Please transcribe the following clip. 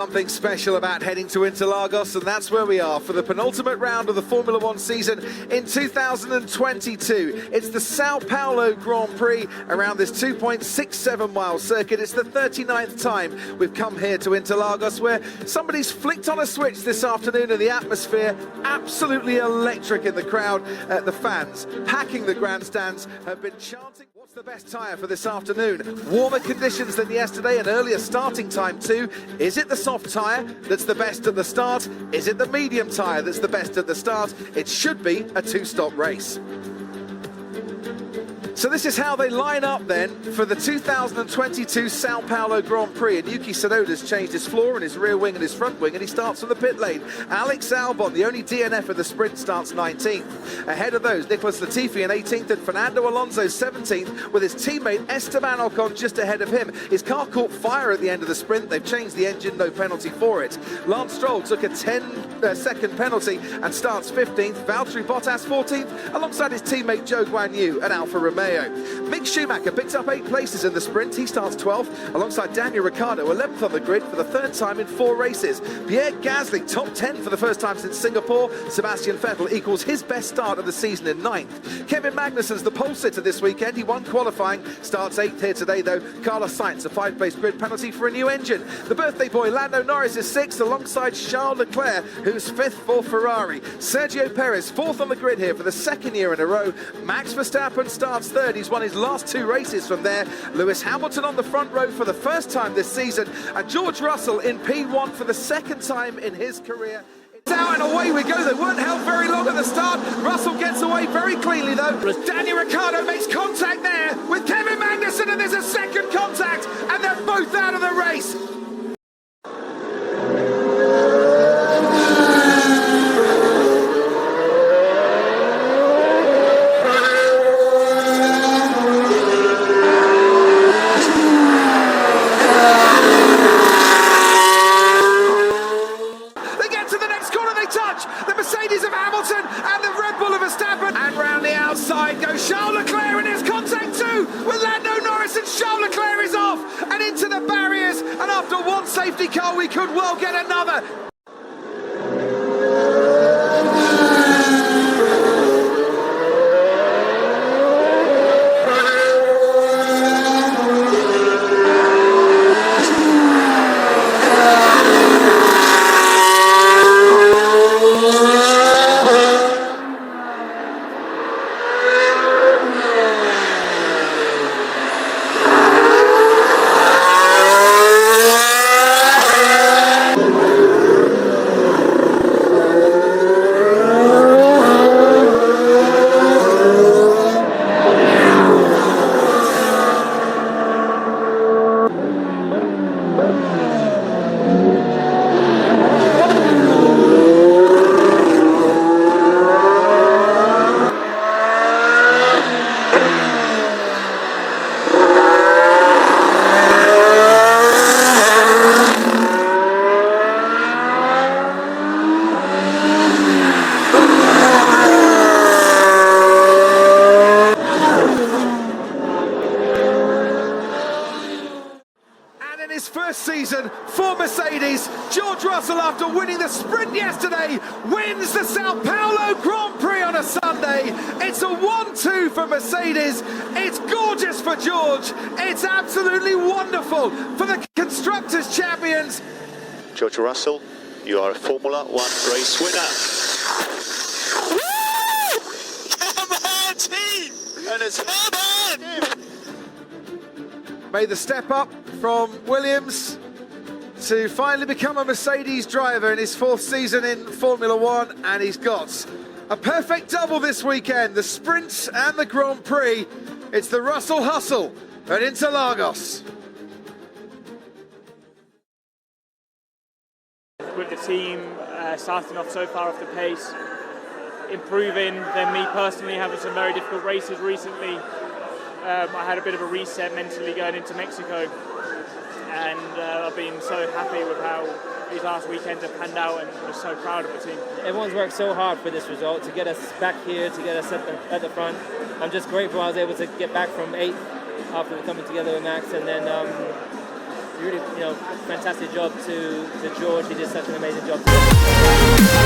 Something special about heading to Interlagos, and that's where we are for the penultimate round of the Formula One season in 2022. It's the Sao Paulo Grand Prix around this 2.67 mile circuit. It's the 39th time we've come here to Interlagos, where somebody's flicked on a switch this afternoon, and the atmosphere absolutely electric in the crowd. The fans packing the grandstands have been chanting. What's the best tyre for this afternoon? Warmer conditions than yesterday, an earlier starting time too. Is it the soft tyre that's the best at the start? Is it the medium tyre that's the best at the start? It should be a two-stop race. So this is how they line up then for the 2022 Sao Paulo Grand Prix. And Yuki Tsunoda's changed his floor and his rear wing and his front wing, and he starts from the pit lane. Alex Albon, the only DNF of the sprint, starts 19th. Ahead of those, Nicholas Latifi in 18th and Fernando Alonso 17th, with his teammate Esteban Ocon just ahead of him. His car caught fire at the end of the sprint. They've changed the engine, no penalty for it. Lance Stroll took a 10-second penalty and starts 15th. Valtteri Bottas 14th, alongside his teammate Zhou Guanyu at Alfa Romeo. Mick Schumacher picks up 8 places in the sprint. He starts 12th, alongside Daniel Ricciardo, 11th on the grid for the 3rd time in 4 races. Pierre Gasly, top 10 for the first time since Singapore. Sebastian Vettel equals his best start of the season in 9th. Kevin Magnussen's the pole sitter this weekend. He won qualifying, starts 8th here today though. Carlos Sainz, a 5-place grid penalty for a new engine. The birthday boy Lando Norris is 6th, alongside Charles Leclerc, who's 5th for Ferrari. Sergio Perez, 4th on the grid here for the 2nd year in a row. Max Verstappen starts 3rd. He's won his last 2 races from there. Lewis Hamilton on the front row for the first time this season, and George Russell in P1 for the 2nd time in his career. It's out and away we go. They weren't held very long at the start. Russell gets away very cleanly though. Daniel Ricciardo makes contact there with Kevin Magnussen, and there's a second contact, and they're both out of the race. The Mercedes of Hamilton and the Red Bull of Verstappen, and round the outside goes Charles Leclerc, and there's contact too with Lando Norris, and Charles Leclerc is off and into the barriers, and after one safety car we could well get another. His first season for Mercedes, George Russell, after winning the sprint yesterday, wins the Sao Paulo Grand Prix on a Sunday. It's a 1-2 for Mercedes. It's gorgeous for George. It's absolutely wonderful for the Constructors' Champions. George Russell, you are a Formula One race winner. Woo! Come on, team! And it's come on! Made the step up from Williams to finally become a Mercedes driver in his 4th season in Formula One, and he's got a perfect double this weekend, the sprint and the Grand Prix. It's the Russell Hustle at Interlagos. With the team starting off so far off the pace, improving, then me personally having some very difficult races recently. I had a bit of a reset mentally going into Mexico, and I've been so happy with how these last weekends have panned out, and I'm so proud of the team. Everyone's worked so hard for this result, to get us back here, to get us at the front. I'm just grateful I was able to get back from 8th after coming together with Max, and then really, fantastic job to George. He did such an amazing job.